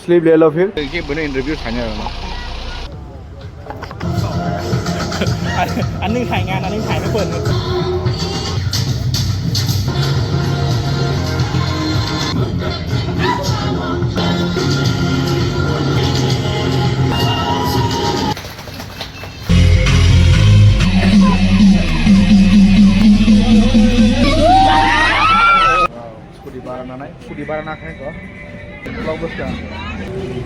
Sleep ले लो फिर देखिए बने इंटरव्यू खाने वाला อันนึงถ่ายงานอันนึงถ่ายไม่เปิดเลย स्कूटी बारह ना नहीं स्कूटी बारह ना खाए तो लोग बस क्या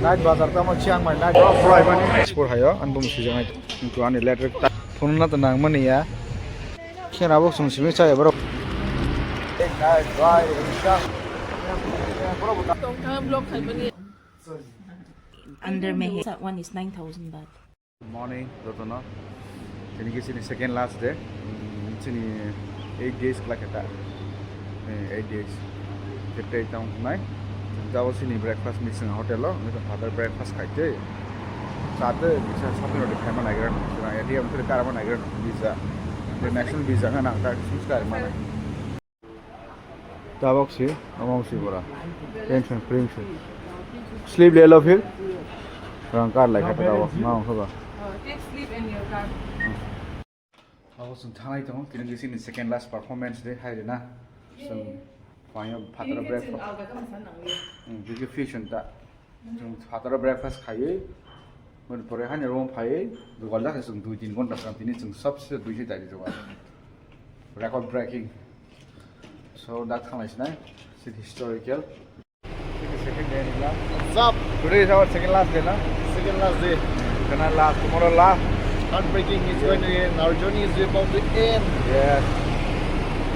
नाइट बाजार का मैं चियांग माई नाइट फ्राई बने स्पोर्ट है यार अनबुम सीजन है इनको आने इलेक्ट्रिक फोन ना तो नांग मनी यार क्या ना वो सुनसिमी चाहिए बरो एक night drive Under Meghalaya. That one is 9,000 baht. morning तो ना jadi किसी ने second last day sini 8 days like that 8 days kita itu naik jauh sini breakfast missing hotel lo itu father breakfast kaje saat itu bisa shopping udah kayak mana kan ya dia mungkin ke arah mana kan visa international visa kan nak tak susah ke mana tabok sih ngomong sih bola tension tension sleep ले लो फिर रंकार लगा tabok mau coba Take sleep in your car. Aku sentai itu, kini di sini second last performance deh, hari na, seng, banyak father breakfast, jadi fusion tak, seng father breakfast kaya, mana perehan yang orang kaya, dua lah seng 2-3 kon datang sini seng subs 2 juta di sana, record breaking, so datang lagi na, sit historical, ini second day ni lah, What's up? today is our second last day na, Second last day. kena last tomorrow lah. Heartbreaking is going to end. Our journey is about to end. Yes.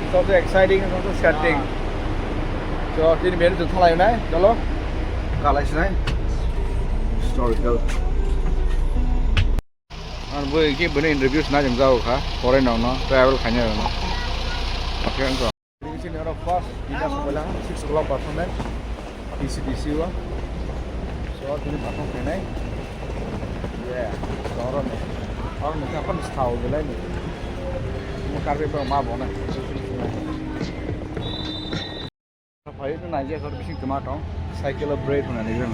It's also exciting and also exciting. So, kini biar itu thalai nai, chalo. Kalai nai. Historical. An boy ki bane interview na jam jao kha, foreign na travel khanya na. Okay angko. Ini sini orang first kita sekolah 6 o'clock performance. PCDC wa. So, kini perform nai. Yeah. Orang ni. Orang ni kan tahu je lah ni. Mungkin apa yang mahu nak. Apa itu nak je kalau bising cuma tahu. Cycle upgrade pun ada kan.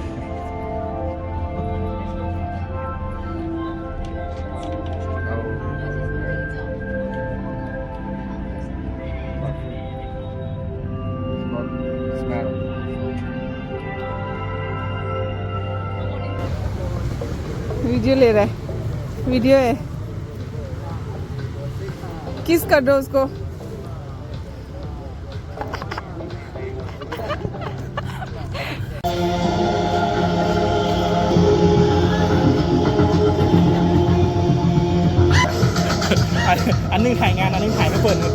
Video ले रहा है video है किस कर दो उसकोอันนึงถ่ายงานอันนึงถ่ายไม่เปิดเลย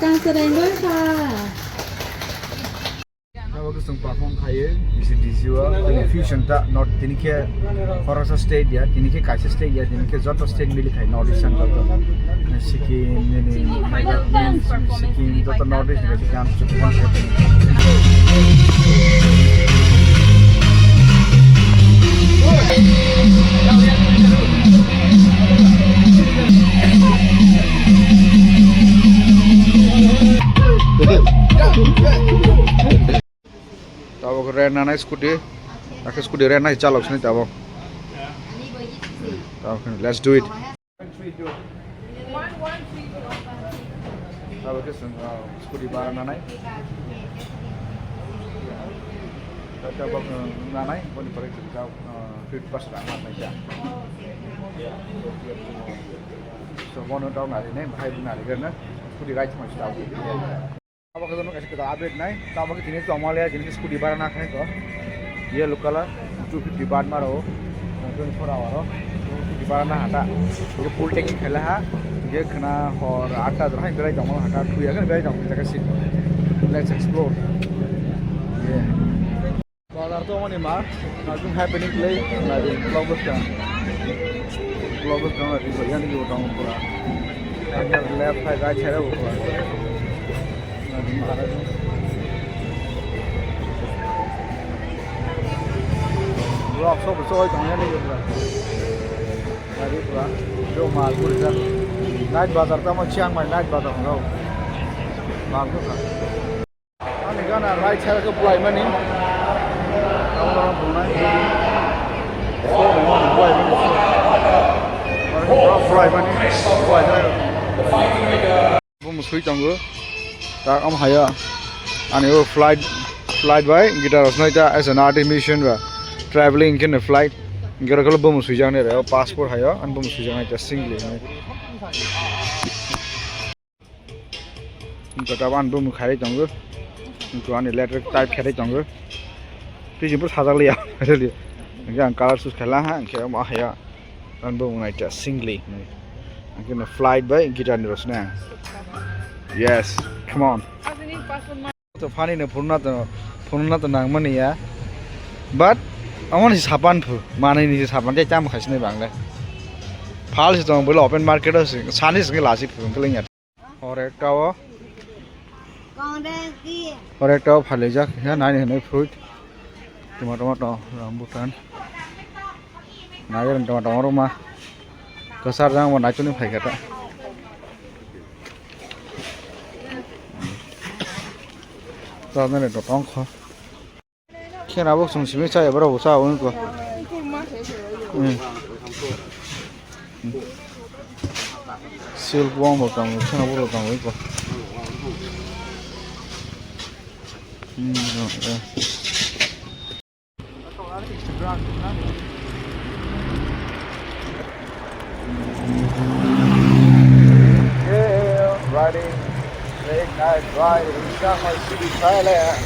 การแสดงด้วยค่ะ Kalau kita perform kaya, bisa dijual. Ini fusion tak, not ini ke Forest State ya, ini ke Kaisa State ya, ini ke Zoto State milik kaya Northeastern Zoto. Sikkim, ini Sikkim, Zoto Northeast ni kan cukup Tahu keren nana skuti, aku skuti rena calok sini tahu. Tahu kan, let's do it. Tahu ke skuti barang nana. Kita bang nanai, pun dipakai kita fit pas ramah macam. So mau tahu nari ni, bahaya nari kerana, skudi right macam tahu. Apa kita nak kasih kita update naik, tahu kita jenis Somalia jenis skudi baru nak ni ko. Ye lokal 250 baht maro, 24 hour. Skudi baru nak ada. Ye full tanking khela ha. Ye kena और 8 dah berai jam malah 8 tu ya kan berai jam kita kasih. Let's explore. Yeah. Bazar tu mana mah? Nothing happening play. Nadi vloggers kan nadi bagian ni orang pura. Agar left side right side aku pura. Nadi mana tu? Vlog so besar jangan ni pura. Nadi pura. Jo mal pura. Night bazar tu macam Chiang Mai night bazar kau. Bagus kan? Ani kan right side aku pulai mana ni? Orang Brunei, so memang buat ini. Orang fly mana? Buat ini. Bom sui tangguh. Tak am haya. Ani flight by kita harus naik as an artist mission ba. Traveling kan flight. Kita kalau bom sui jangan ni, passport haya. An bom sui jangan just Shingli. Kita an bom khai tangguh. Kita ani letter type khai tangguh. Jadi pun sadar liya, ada liya. Angkat color sus kalah, angkat mah ya, anbo mengai cak Shingli. Angkat flight by kita ni rosnya. Yes, come on. So funny ni purna tu nang mana ya. But, awan si sapan tu, mana ni si sapan dia jam khas ni bang le. Phal si tu boleh open market tu, sana si lasi pun kelingnya. Orang tahu, orang tahu phal lejak, ya nani ni fruit. Tomato rambutan. Naga tomato rumah. Kasar jangan mau naik ni pay kata. Tahu ni tu tong kho. Kena abuk sung simi saya berapa besar orang tu. Silk worm bukan, kena abuk bukan itu. Yeah, riding late night ride in Chiang Mai City, Thailand.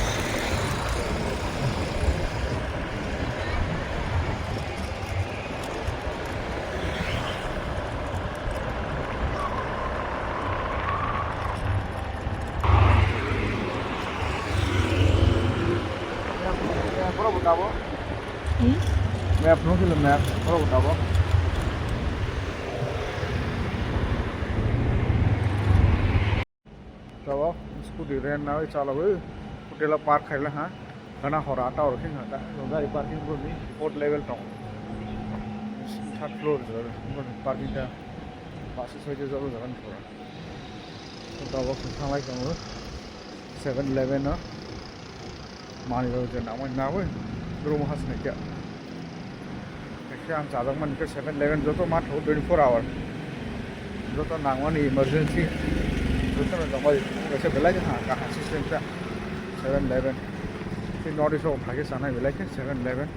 Berapa tahu? Map no kilo map. Berapa tahu? Tahu? Skudi rent nawi calo we. Hotel park khai lah ha. Karena horata orang ni ada. Gari parking pun ni 4th level tong. 3rd floor je. Parking dah. Pasal saja jauh jalan pura. Tahu? Sang lagi kamu. 7-Eleven na. Mani tu je nama we. Rumah khas ni kya. Kita am man ke 7-Eleven joto mat 24 hour. Joto nangwan emergency. Joto na kamai kaise belai ha ka assistant ka 7-Eleven. Si notice ho phage sana belai ke 7-Eleven.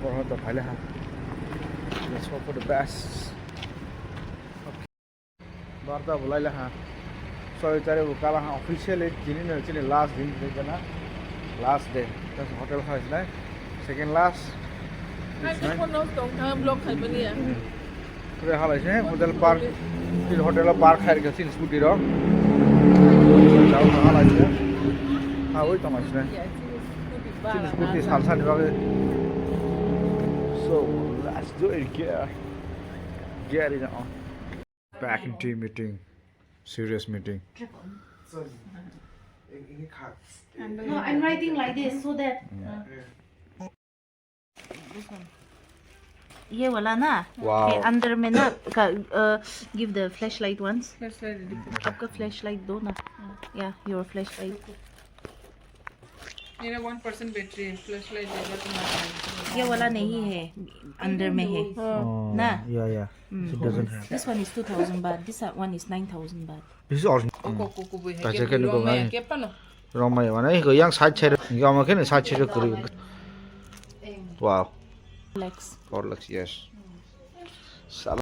Or to phale ha. Let's hope for the best. Barta bulai la ha. So tare kala ha officially jini last दिन देखा ना last day. That's hotel house ना. Second last. Blog khai pani ya. Today hal है hotel park. फिर hotel park खाएर के sin scooty रो. जाऊ हल है. हाँ वही तो मस्त है. Sin scooty साल निभागे. So let's do it. Get it on. Back in team meeting. Serious meeting. No, I'm writing like this so that. This one. ये वाला ना. Wow. ये अंदर में ना give the flashlight once. आपका flashlight दो ना. Yeah, your flashlight. मेरा 1% बैटरी flashlight देगा तुम्हारा. ये वाला नहीं है, अंदर में है. ना. Yeah. It doesn't have. This one is 2,000 baht. This one is 9,000 baht. This is original. Koko buih. Baca kan kau kan? Apa no? Rong mai mana cái yang side chair cái mà cái này side chair kiri. Wow. Legs. 4 lakhs yes. Salah